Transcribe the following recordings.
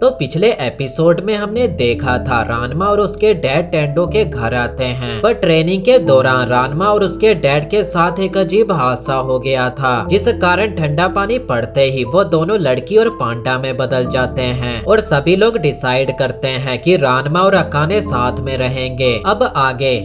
तो पिछले एपिसोड में हमने देखा था रानमा और उसके डैड टेंडो के घर आते हैं, पर ट्रेनिंग के दौरान रानमा और उसके डैड के साथ एक अजीब हादसा हो गया था, जिस कारण ठंडा पानी पड़ते ही वो दोनों लड़की और पांडा में बदल जाते हैं और सभी लोग डिसाइड करते हैं कि रानमा और अकाने साथ में रहेंगे। अब आगे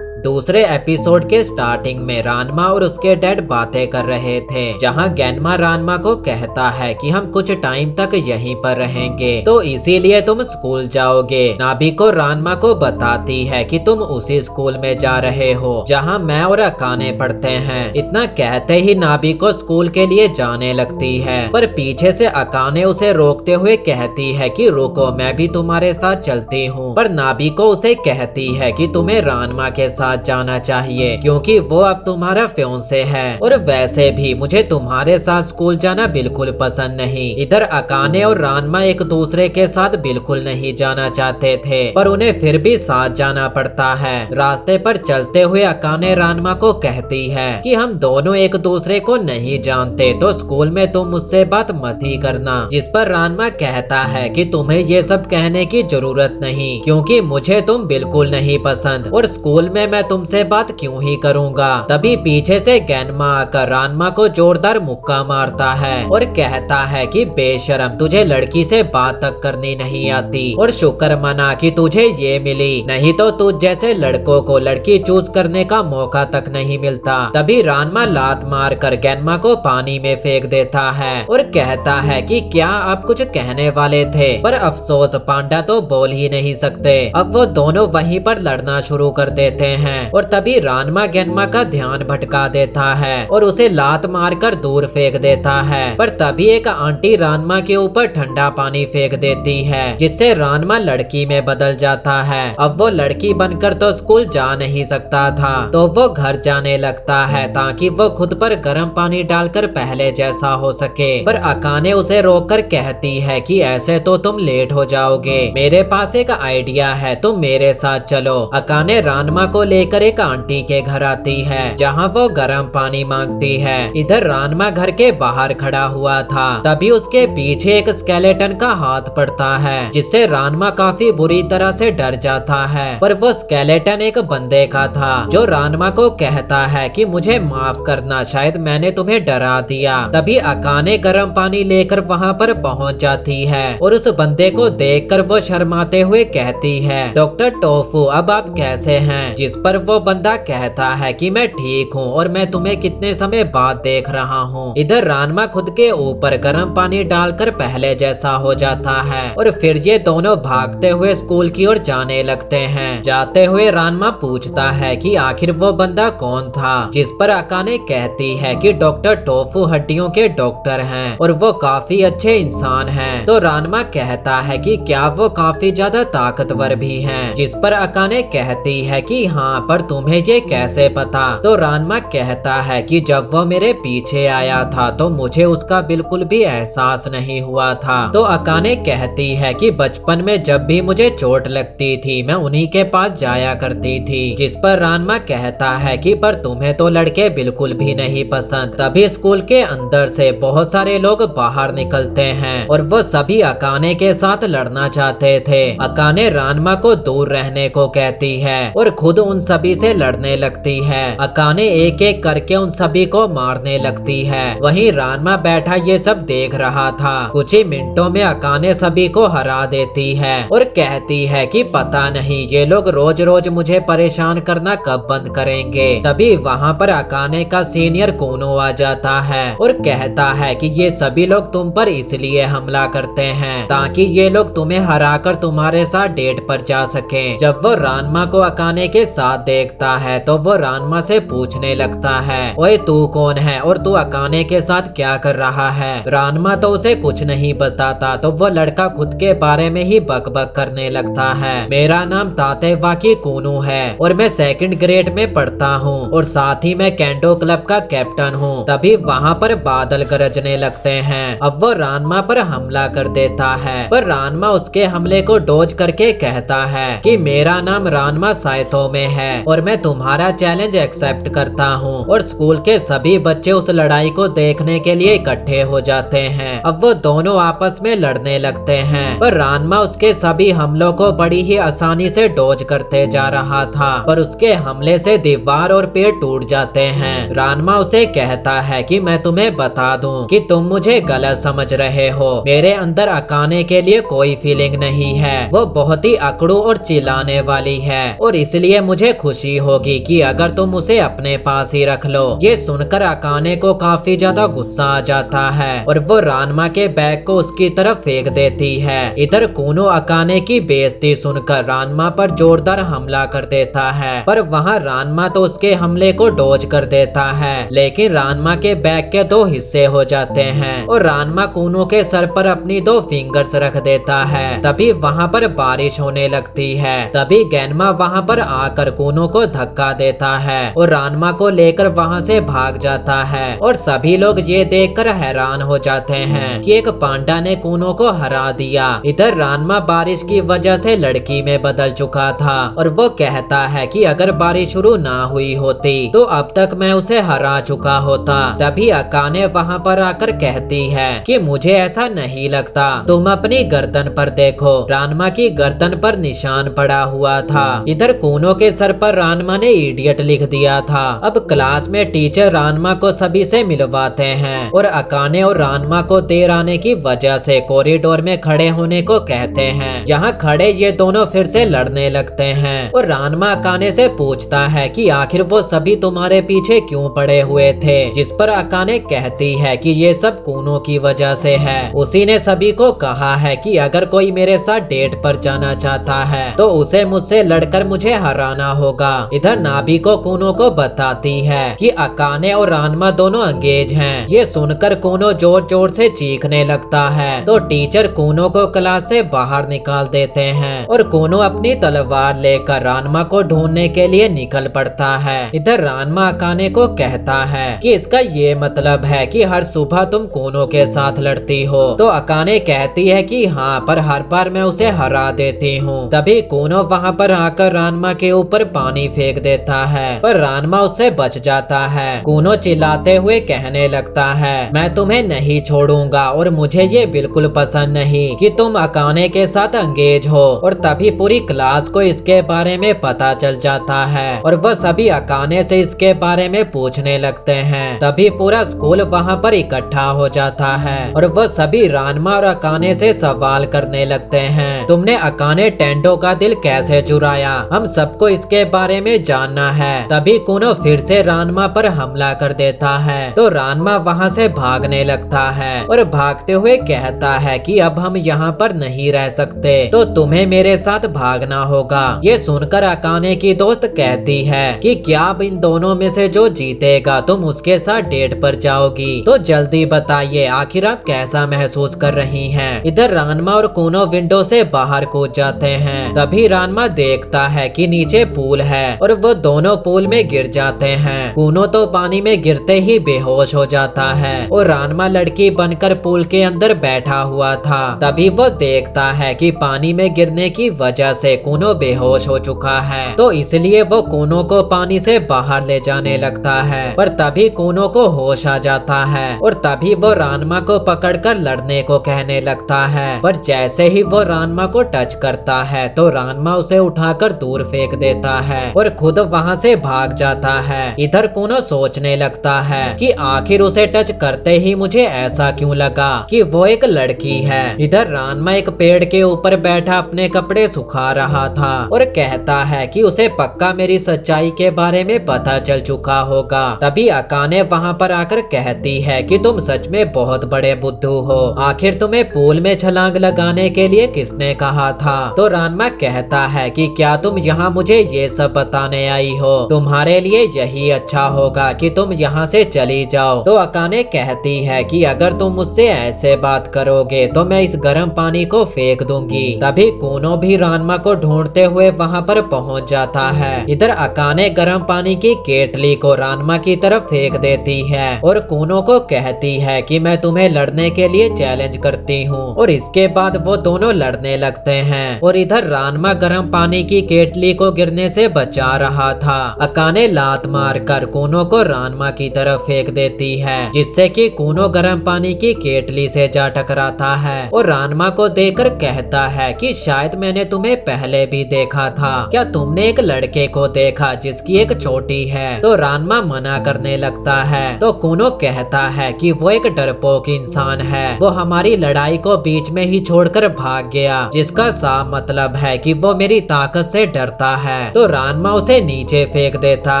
दूसरे एपिसोड के स्टार्टिंग में रानमा और उसके डैड बातें कर रहे थे, जहां गेनमा रानमा को कहता है कि हम कुछ टाइम तक यहीं पर रहेंगे, तो इसीलिए तुम स्कूल जाओगे। नाबिको रानमा को बताती है कि तुम उसी स्कूल में जा रहे हो जहां मैं और अकाने पढ़ते हैं। इतना कहते ही नाबिको स्कूल के लिए जाने लगती है, पर पीछे से अकाने उसे रोकते हुए कहती है कि रुको, मैं भी तुम्हारे साथ चलती हूँ। पर नाबिको उसे कहती है कि तुम्हें रानमा के साथ जाना चाहिए क्योंकि वो अब तुम्हारा फियांसे है, और वैसे भी मुझे तुम्हारे साथ स्कूल जाना बिल्कुल पसंद नहीं। इधर अकाने और रानमा एक दूसरे के साथ बिल्कुल नहीं जाना चाहते थे, पर उन्हें फिर भी साथ जाना पड़ता है। रास्ते पर चलते हुए अकाने रानमा को कहती है कि हम दोनों एक दूसरे को नहीं जानते, तो स्कूल में तुम मुझसे बात मत ही करना। जिस पर रानमा कहता है कि तुम्हें ये सब कहने की जरूरत नहीं क्योंकि मुझे तुम बिल्कुल नहीं पसंद, और स्कूल में मैं तुमसे बात क्यों ही करूंगा। तभी पीछे से गेनमा आकर रानमा को जोरदार मुक्का मारता है और कहता है कि बेशरम, तुझे लड़की से बात तक करनी नहीं आती, और शुक्र मना कि तुझे ये मिली, नहीं तो तुझ जैसे लड़कों को लड़की चूज करने का मौका तक नहीं मिलता। तभी रानमा लात मार कर गेनमा को पानी में फेंक देता है और कहता है कि क्या आप कुछ कहने वाले थे, पर अफसोस पांडा तो बोल ही नहीं सकते। अब वो दोनों वहीं पर लड़ना शुरू कर देते हैं और तभी रानमा गेनमा का ध्यान भटका देता है और उसे लात मारकर दूर फेंक देता है। पर तभी एक आंटी रानमा के ऊपर ठंडा पानी फेंक देती है, जिससे रानमा लड़की में बदल जाता है। अब वो लड़की बनकर तो स्कूल जा नहीं सकता था, तो वो घर जाने लगता है ताकि वो खुद पर गर्म पानी डालकर पहले जैसा हो सके। पर अकाने उसे रोककर कहती है कि ऐसे तो तुम लेट हो जाओगे, मेरे पास एक आइडिया है, तुम मेरे साथ चलो। अकाने रानमा को लेकर एक आंटी के घर आती है, जहां वो गर्म पानी मांगती है। इधर रानमा घर के बाहर खड़ा हुआ था, तभी उसके पीछे एक स्केलेटन का हाथ पड़ता है, जिससे रानमा काफी बुरी तरह से डर जाता है। पर वो स्केलेटन एक बंदे का था, जो रानमा को कहता है कि मुझे माफ करना, शायद मैंने तुम्हें डरा दिया। तभी अकाने गर्म पानी लेकर वहां पर पहुंच जाती है और उस बंदे को देखकर वो शर्माते हुए कहती है, डॉक्टर टोफू, अब आप कैसे हैं? जिस पर वो बंदा कहता है कि मैं ठीक हूँ और मैं तुम्हें कितने समय बाद देख रहा हूँ। इधर रानमा खुद के ऊपर गर्म पानी डालकर पहले जैसा हो जाता है और फिर ये दोनों भागते हुए स्कूल की ओर जाने लगते हैं। जाते हुए रानमा पूछता है कि आखिर वो बंदा कौन था, जिस पर अकाने कहती है कि डॉक्टर टोफू हड्डियों के डॉक्टर हैं और वो काफी अच्छे इंसान हैं। तो रानमा कहता है कि क्या वो काफी ज्यादा ताकतवर भी हैं, जिस पर अकाने कहती है कि हाँ, पर तुम्हें ये कैसे पता? तो रानमा कहता है कि जब वो मेरे पीछे आया था तो मुझे उसका बिल्कुल भी एहसास नहीं हुआ था। तो अकाने कहती है कि बचपन में जब भी मुझे चोट लगती थी मैं उन्हीं के पास जाया करती थी। जिस पर रानमा कहता है कि पर तुम्हें तो लड़के बिल्कुल भी नहीं पसंद। तभी स्कूल के अंदर से बहुत सारे लोग बाहर निकलते हैं और वो सभी अकाने के साथ लड़ना चाहते थे। अकाने रानमा को दूर रहने को कहती है और खुद उन सभी से लड़ने लगती है। अकाने एक एक करके उन सभी को मारने लगती है। वहीं रानमा बैठा ये सब देख रहा था। कुछ ही मिनटों में अकाने सभी को हरा देती है और कहती है कि पता नहीं ये लोग रोज रोज मुझे परेशान करना कब बंद करेंगे। तभी वहाँ पर अकाने का सीनियर कूनो आ जाता है और कहता है कि ये सभी लोग तुम पर इसलिए हमला करते हैं ताकि ये लोग तुम्हें हराकर तुम्हारे साथ डेट पर जा सके। जब वो रानमा को अकाने के साथ देखता है तो वो रानमा से पूछने लगता है, ओए तू कौन है और तू अकाने के साथ क्या कर रहा है? रानमा तो उसे कुछ नहीं बताता, तो वो लड़का खुद के बारे में ही बकबक करने लगता है। मेरा नाम तातेवाकी कूनू है और मैं सेकंड ग्रेड में पढ़ता हूँ और साथ ही मैं कैंडो क्लब का कैप्टन हूँ। तभी वहाँ पर बादल गरजने लगते हैं। अब वो रानमा पर हमला कर देता है, पर रानमा उसके हमले को डोज करके कहता है कि मेरा नाम रानमा साइतो में है है और मैं तुम्हारा चैलेंज एक्सेप्ट करता हूँ। और स्कूल के सभी बच्चे उस लड़ाई को देखने के लिए इकट्ठे हो जाते हैं। अब वो दोनों आपस में लड़ने लगते हैं, पर रानमा उसके सभी हमलों को बड़ी ही आसानी से डॉज करते जा रहा था, पर उसके हमले से दीवार और पेड़ टूट जाते हैं। रानमा उसे कहता है कि मैं तुम्हें बता दूं कि तुम मुझे गलत समझ रहे हो, मेरे अंदर अकाने के लिए कोई फीलिंग नहीं है। वो बहुत ही अकड़ू और चिल्लाने वाली है और इसलिए मुझे खुशी होगी कि अगर तुम उसे अपने पास ही रख लो। ये सुनकर अकाने को काफी ज्यादा गुस्सा आ जाता है और वो रानमा के बैग को उसकी तरफ फेंक देती है। इधर कूनो अकाने की बेइज्जती सुनकर रानमा पर जोरदार हमला कर देता है, पर वहाँ रानमा तो उसके हमले को डॉज कर देता है, लेकिन रानमा के बैग के दो हिस्से हो जाते हैं और रानमा कूनो के सर पर अपनी दो फिंगर्स रख देता है। तभी वहाँ पर बारिश होने लगती है। तभी गैनमा वहाँ पर आकर कूनो को धक्का देता है और रानमा को लेकर वहाँ से भाग जाता है और सभी लोग ये देखकर हैरान हो जाते हैं कि एक पांडा ने कूनो को हरा दिया। इधर रानमा बारिश की वजह से लड़की में बदल चुका था और वो कहता है कि अगर बारिश शुरू ना हुई होती तो अब तक मैं उसे हरा चुका होता। तभी अकाने वहाँ पर आकर कहती है कि मुझे ऐसा नहीं लगता, तुम अपनी गर्दन पर देखो। रानमा की गर्दन पर निशान पड़ा हुआ था। इधर कूनो के सर पर रानमा ने इडियट लिख दिया था। अब क्लास में टीचर रानमा को सभी से मिलवाते हैं और अकाने और रानमा को देर आने की वजह से कॉरिडोर में खड़े होने को कहते हैं। जहाँ खड़े ये दोनों फिर से लड़ने लगते हैं और रानमा अकाने से पूछता है कि आखिर वो सभी तुम्हारे पीछे क्यों पड़े हुए थे, जिस पर अकाने कहती है कि ये सब कूनो की वजह से है। उसी ने सभी को कहा है कि अगर कोई मेरे साथ डेट पर जाना चाहता है तो उसे मुझसे लड़कर मुझे हराना होगा। इधर नाभी को कूनो को बताती है कि अकाने और रानमा दोनों अंगेज हैं। ये सुनकर कूनो जोर जोर से चीखने लगता है तो टीचर कूनो को क्लास से बाहर निकाल देते हैं और कूनो अपनी तलवार लेकर रानमा को ढूंढने के लिए निकल पड़ता है। इधर रानमा अकाने को कहता है कि इसका ये मतलब है कि हर सुबह तुम कूनो के साथ लड़ती हो। तो अकाने कहती है कि हाँ, पर हर बार मैं उसे हरा देती हूँ। तभी कूनो वहाँ पर आकर रानमा के ऊपर पानी फेंक देता है, पर रानमा उससे बच जाता है। कूनो चिल्लाते हुए कहने लगता है मैं तुम्हें नहीं छोड़ूंगा और मुझे ये बिल्कुल पसंद नहीं कि तुम अकाने के साथ अंगेज हो। और तभी पूरी क्लास को इसके बारे में पता चल जाता है और वह सभी अकाने से इसके बारे में पूछने लगते हैं। तभी पूरा स्कूल वहाँ पर इकट्ठा हो जाता है और वह सभी रानमा और अकाने से सवाल करने लगते हैं तुमने अकाने टेंडो का दिल कैसे चुराया, हम सबको इसके बारे में जानना है। तभी कूनो फिर से रानमा पर हमला कर देता है तो रानमा वहाँ से भागने लगता है और भागते हुए कहता है कि अब हम यहाँ पर नहीं रह सकते, तो तुम्हें मेरे साथ भागना होगा। ये सुनकर अकाने की दोस्त कहती है कि क्या अब इन दोनों में से जो जीतेगा तुम उसके साथ डेट पर जाओगी। तो जल्दी बताइए आखिर आप कैसा महसूस कर रही हैं। इधर रानमा और कूनो विंडो से बाहर कूद जाते हैं। तभी रानमा देखता है कि नीचे पूल है और वो दोनों पूल में गिर जाते हैं। कूनो तो पानी में गिरते ही बेहोश हो जाता है और रानमा लड़की बनकर पूल के अंदर बैठा हुआ था। तभी वो देखता है कि पानी में गिरने की वजह से कूनो बेहोश हो चुका है, तो इसलिए वो कूनो को पानी से बाहर ले जाने लगता है। पर तभी कूनो को होश आ जाता है और तभी वो रानमा को पकड़कर लड़ने को कहने लगता है, पर जैसे ही वो रानमा को टच करता है तो रानमा उसे उठाकर दूर फेंक देता है और खुद वहाँ से भाग जाता है। इधर कूनो सोचने लगता है कि आखिर उसे टच करते ही मुझे ऐसा क्यों लगा कि वो एक लड़की है। इधर रानमा एक पेड़ के ऊपर बैठा अपने कपड़े सुखा रहा था और कहता है कि उसे पक्का मेरी सच्चाई के बारे में पता चल चुका होगा। तभी अकाने वहाँ पर आकर कहती है कि तुम सच में बहुत बड़े बुद्धू हो, आखिर तुम्हें पूल में छलांग लगाने के लिए किसने कहा था। तो रानमा कहता है कि क्या तुम यहाँ मुझे ये सब बताने आई हो, तुम्हारे लिए यही अच्छा होगा कि तुम यहाँ से चली जाओ। तो अकाने कहती है कि अगर तुम मुझसे ऐसे बात करोगे तो मैं इस गर्म पानी को फेंक दूंगी। तभी कूनो भी रानमा को ढूंढते हुए वहाँ पर पहुँच जाता है। इधर अकाने गर्म पानी की केटली को रानमा की तरफ फेंक देती है और कूनो को कहती है कि मैं तुम्हें लड़ने के लिए चैलेंज करती हूँ और इसके बाद वो दोनों लड़ने लगते हैं। और इधर रानमा गर्म पानी की केटली को गिरने से बचा रहा था। अकाने लात मारकर कूनो को रानमा की तरफ फेंक देती है, जिससे कि कूनो गर्म पानी की केटली से जा टकराता है और रानमा को देखकर कहता है कि शायद मैंने तुम्हें पहले भी देखा था। क्या तुमने एक लड़के को देखा जिसकी एक चोटी है? तो रानमा मना करने लगता है। तो कूनो कहता है कि वो एक डरपोक इंसान है, वो हमारी लड़ाई को बीच में ही छोड़कर भाग गया, जिसका साफ मतलब है कि वो मेरी ताकत से डरता है। तो रानमा उसे नीचे फेंक देता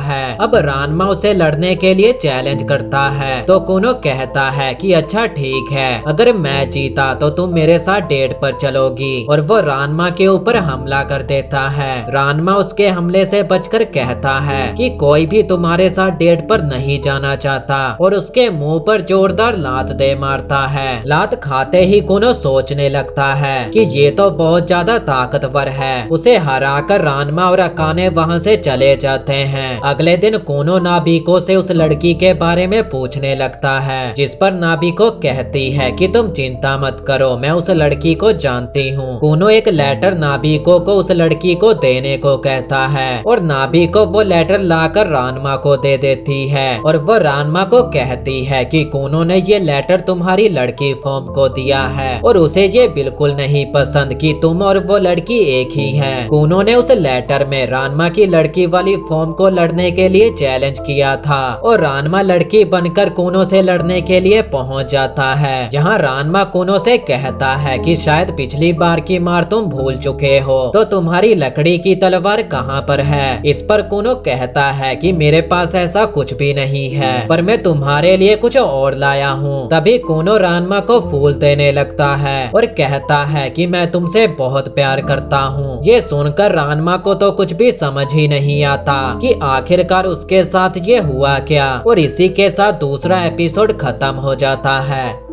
है। अब रानमा उसे लड़ने के लिए चैलेंज करता है। तो कूनो कहता है कि अच्छा ठीक है, अगर मैं जीता तो तुम मेरे साथ डेट पर चलोगी, और वो रानमा के ऊपर हमला कर देता है। रानमा उसके हमले से बचकर कहता है कि कोई भी तुम्हारे साथ डेट पर नहीं जाना चाहता, और उसके मुंह पर जोरदार लात दे मारता है। लात खाते ही कूनो सोचने लगता है कि ये तो बहुत ज्यादा ताकतवर है। उसे हराकर रानमा और अकाने वहां से चले जाते हैं। अगले दिन कूनो नाबिको से उस लड़की के बारे में पूछने लगता है, जिस पर नाबिको कहती है कि तुम चिंता मत करो, मैं उस लड़की को जानती हूँ। कूनो एक लेटर नाबिको को उस लड़की को देने को कहता है, और नाबिको वो लेटर लाकर रानमा को दे देती है, और वो रानमा को कहती है कि कूनो ने ये लेटर तुम्हारी लड़की फॉर्म को दिया है, और उसे ये बिल्कुल नहीं पसंद कि तुम और वो लड़की एक ही हैं। कूनो ने उस लेटर में रानमा की लड़की वाली फॉर्म को लड़ने के लिए चैलेंज किया था, और रानमा लड़की बनकर कूनो से लड़ने के लिए पहुंच जाता है, जहां रानमा कूनो से कहता है कि शायद पिछली बार की मार तुम भूल चुके हो, तो तुम्हारी लकड़ी की तलवार कहां पर है? इस पर कूनो कहता है कि मेरे पास ऐसा कुछ भी नहीं है, पर मैं तुम्हारे लिए कुछ और लाया हूँ। तभी कूनो रानमा को फूल देने लगता है और कहता है कि मैं तुमसे बहुत प्यार करता हूँ। ये सुनकर रानमा को तो कुछ भी समझ ही नहीं आता कि आखिरकार उसके साथ ये हुआ क्या, और इसी के साथ दूसरा एपिसोड खत्म हो जाता है।